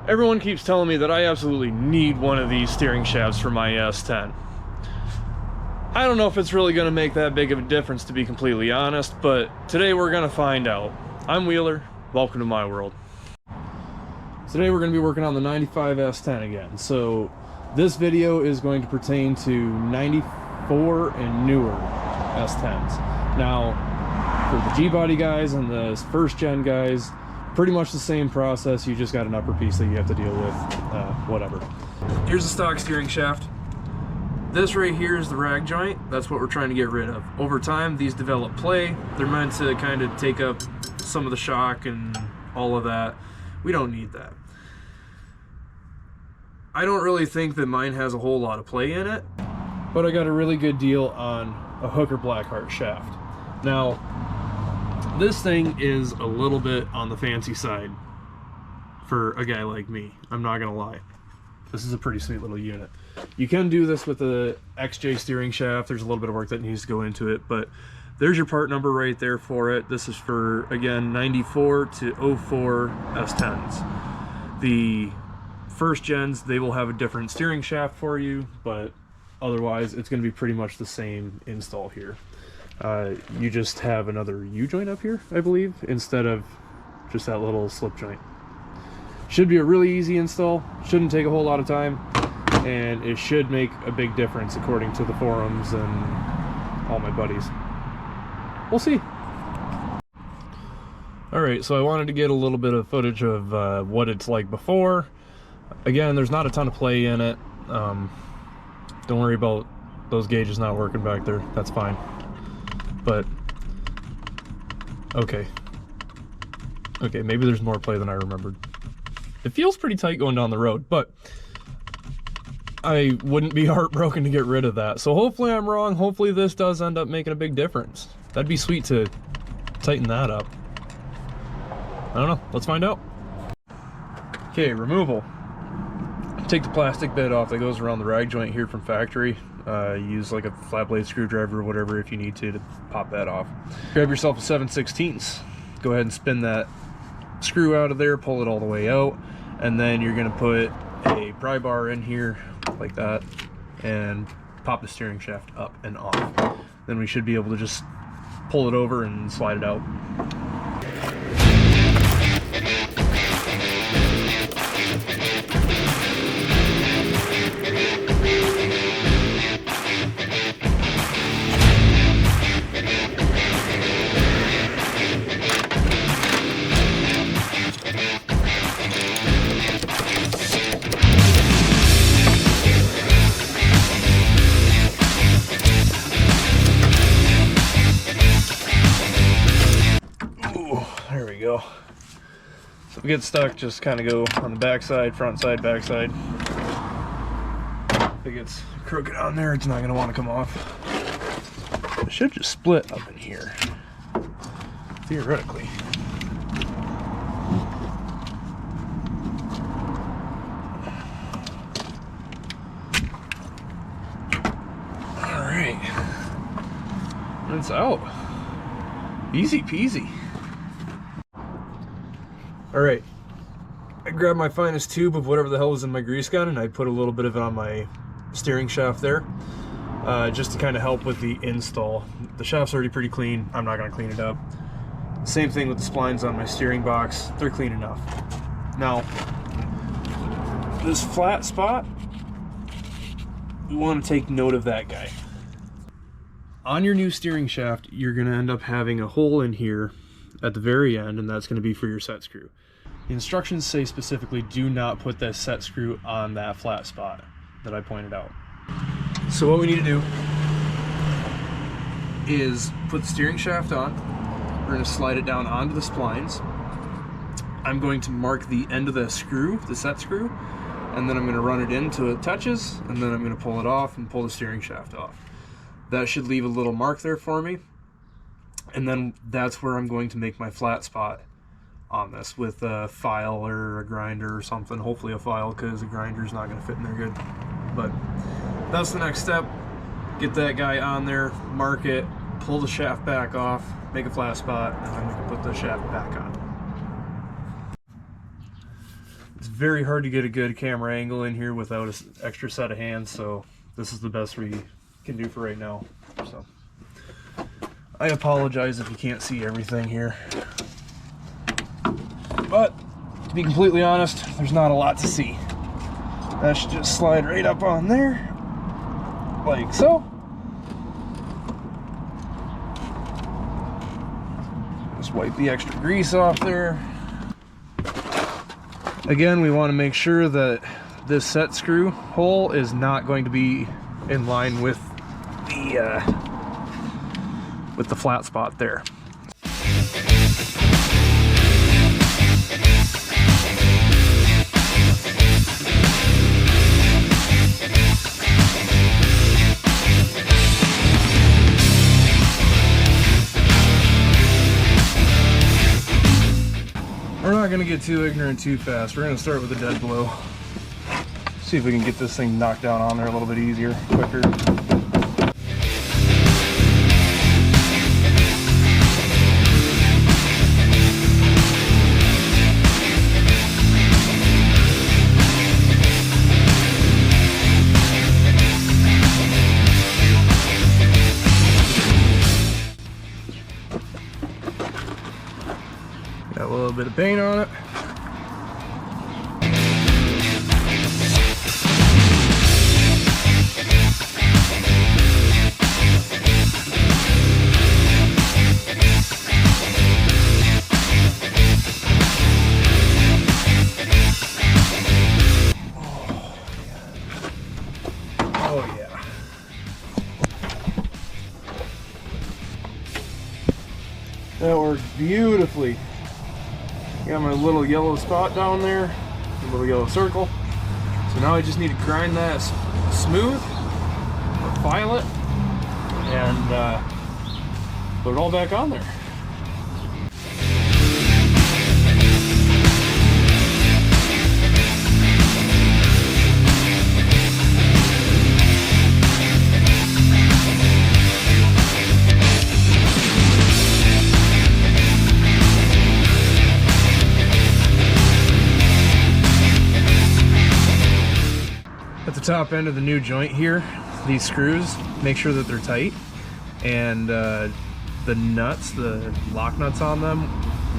Everyone keeps telling me that I absolutely need one of these steering shafts for my S10. I don't know if it's really going to make that big of a difference, to be completely honest, but today we're going to find out. I'm Wheeler, welcome to my world. Today we're going to be working on the 95 S10 again, so this video is going to pertain to 94 and newer S10s. Now, for the G-body guys and the first gen guys, pretty much the same process, you just got an upper piece that you have to deal with, whatever. Here's the stock steering shaft. This right here is the rag joint. That's what we're trying to get rid of. Over time, these develop play. They're meant to kind of take up some of the shock and all of that. We don't need that. I don't really think that mine has a whole lot of play in it, but I got a really good deal on a Hooker BlackHeart shaft. Now, this thing is a little bit on the fancy side for a guy like me. I'm not gonna lie. This is a pretty sweet little unit. You can do this with the XJ steering shaft. There's a little bit of work that needs to go into it, but there's your part number right there for it. This is for, again, 94 to 04 S10s. The first gens, they will have a different steering shaft for you, but otherwise it's going to be pretty much the same install here. You just have another U-joint up here, I believe, instead of just that little slip joint. Should be a really easy install, shouldn't take a whole lot of time, and it should make a big difference according to the forums and all my buddies. We'll see. Alright, so I wanted to get a little bit of footage of what it's like before. Again, there's not a ton of play in it. Don't worry about those gauges not working back there, that's fine. But okay, maybe there's more play than I remembered. It feels pretty tight going down the road, but I wouldn't be heartbroken to get rid of that. So hopefully I'm wrong. Hopefully this does end up making a big difference. That'd be sweet to tighten that up. I don't know, let's find out. Okay, removal. Take the plastic bit off that goes around the rag joint here from factory. Use like a flat blade screwdriver or whatever if you need to pop that off. Grab yourself a 7/16. Go ahead and spin that screw out of there, pull it all the way out, and then you're going to put a pry bar in here like that and pop the steering shaft up and off. Then we should be able to just pull it over and slide it out. Go. So if we get stuck, just kind of go on the back side, front side, back side. If it gets crooked on there, it's not going to want to come off. It should just split up in here, theoretically. Alright. It's out. Easy peasy. Alright, I grabbed my finest tube of whatever the hell was in my grease gun and I put a little bit of it on my steering shaft there, just to kind of help with the install. The shaft's already pretty clean, I'm not going to clean it up. Same thing with the splines on my steering box, they're clean enough. Now, this flat spot, we want to take note of that guy. On your new steering shaft, you're going to end up having a hole in here at the very end, and that's going to be for your set screw. The instructions say specifically do not put that set screw on that flat spot that I pointed out. So what we need to do is put the steering shaft on. We're going to slide it down onto the splines. I'm going to mark the end of the screw, the set screw, and then I'm going to run it in till it touches, and then I'm going to pull it off and pull the steering shaft off. That should leave a little mark there for me. And then that's where I'm going to make my flat spot on this with a file or a grinder or something. Hopefully a file, because a grinder's not going to fit in there good. But that's the next step. Get that guy on there, mark it, pull the shaft back off, make a flat spot, and then we can put the shaft back on. It's very hard to get a good camera angle in here without an extra set of hands, so this is the best we can do for right now. So I apologize if you can't see everything here, but to be completely honest, there's not a lot to see. That should just slide right up on there, like so. Just wipe the extra grease off there. Again, we want to make sure that this set screw hole is not going to be in line with the flat spot there. We're not going to get too ignorant too fast. We're going to start with a dead blow. See if we can get this thing knocked down on there a little bit easier, quicker. Got a little bit of paint on it. Oh yeah. That worked beautifully. Got my little yellow spot down there, a little yellow circle. So now I just need to grind that smooth, or file it, and put it all back on there. At the top end of the new joint here, these screws, make sure that they're tight, and the nuts, the lock nuts on them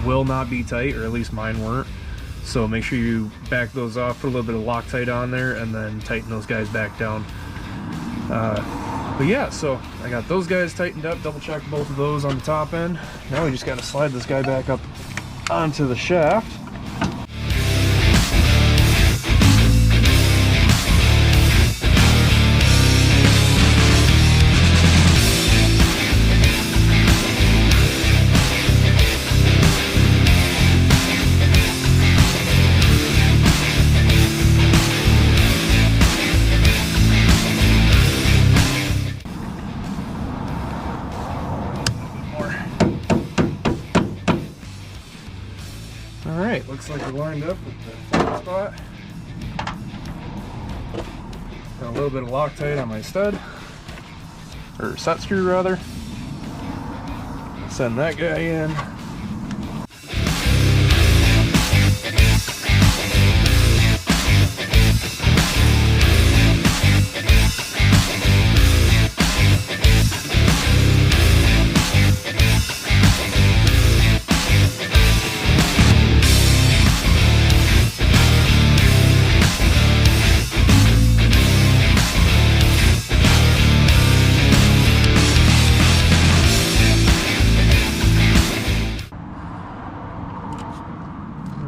will not be tight, or at least mine weren't. So make sure you back those off, put a little bit of Loctite on there, and then tighten those guys back down. But yeah, so I got those guys tightened up, double checked both of those on the top end. Now we just got to slide this guy back up onto the shaft. Alright, looks like we're lined up with the flat spot. Got a little bit of Loctite on my stud, or set screw rather. Send that guy in.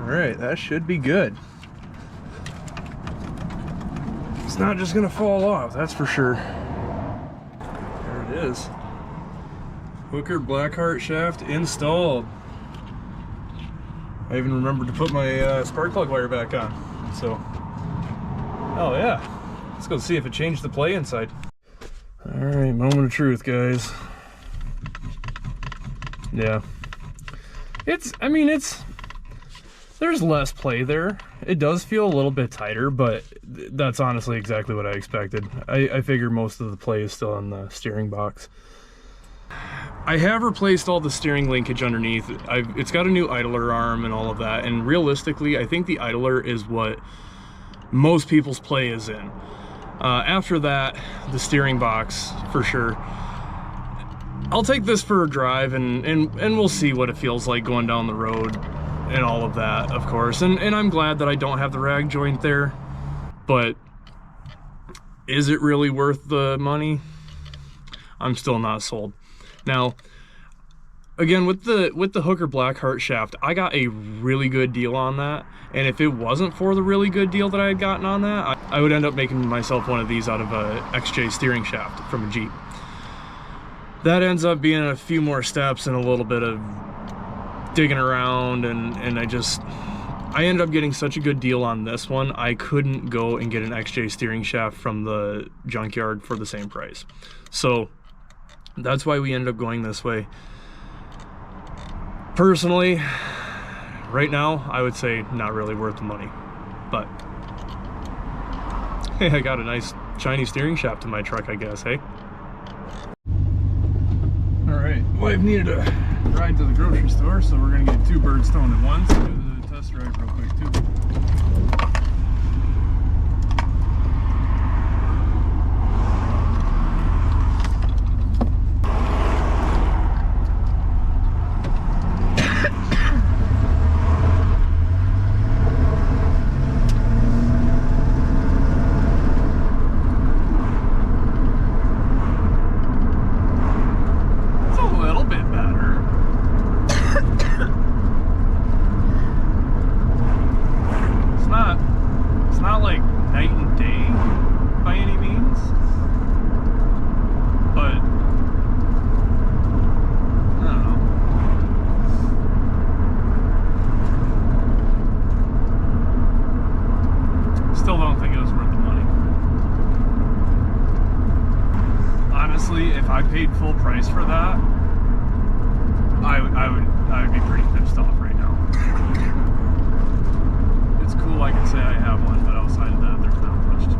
Alright, that should be good. It's not just gonna fall off, that's for sure. There it is. Hooker BlackHeart shaft installed. I even remembered to put my spark plug wire back on. So, oh yeah. Let's go see if it changed the play inside. Alright, moment of truth, guys. Yeah. There's less play there. It does feel a little bit tighter, but that's honestly exactly what I expected. I figure most of the play is still in the steering box. I have replaced all the steering linkage underneath. It's got a new idler arm and all of that, and realistically, I think the idler is what most people's play is in. After that, the steering box, for sure. I'll take this for a drive, and we'll see what it feels like going down the road and all of that, of course. And I'm glad that I don't have the rag joint there, but is it really worth the money? I'm still not sold. Now, again, with the Hooker BlackHeart shaft, I got a really good deal on that, and if it wasn't for the really good deal that I had gotten on that, I would end up making myself one of these out of a XJ steering shaft from a Jeep. That ends up being a few more steps and a little bit of digging around, and I ended up getting such a good deal on this one, I couldn't go and get an XJ steering shaft from the junkyard for the same price. So that's why we ended up going this way. Personally, right now, I would say not really worth the money, but hey, I got a nice shiny steering shaft in my truck, I guess, hey? All right, wife needed a ride to the grocery store, so we're gonna get two birds stoned at once and do the test drive real quick too. If I paid full price for that, I would be pretty pissed off right now. It's cool I can say I have one, but outside of that, there's not much to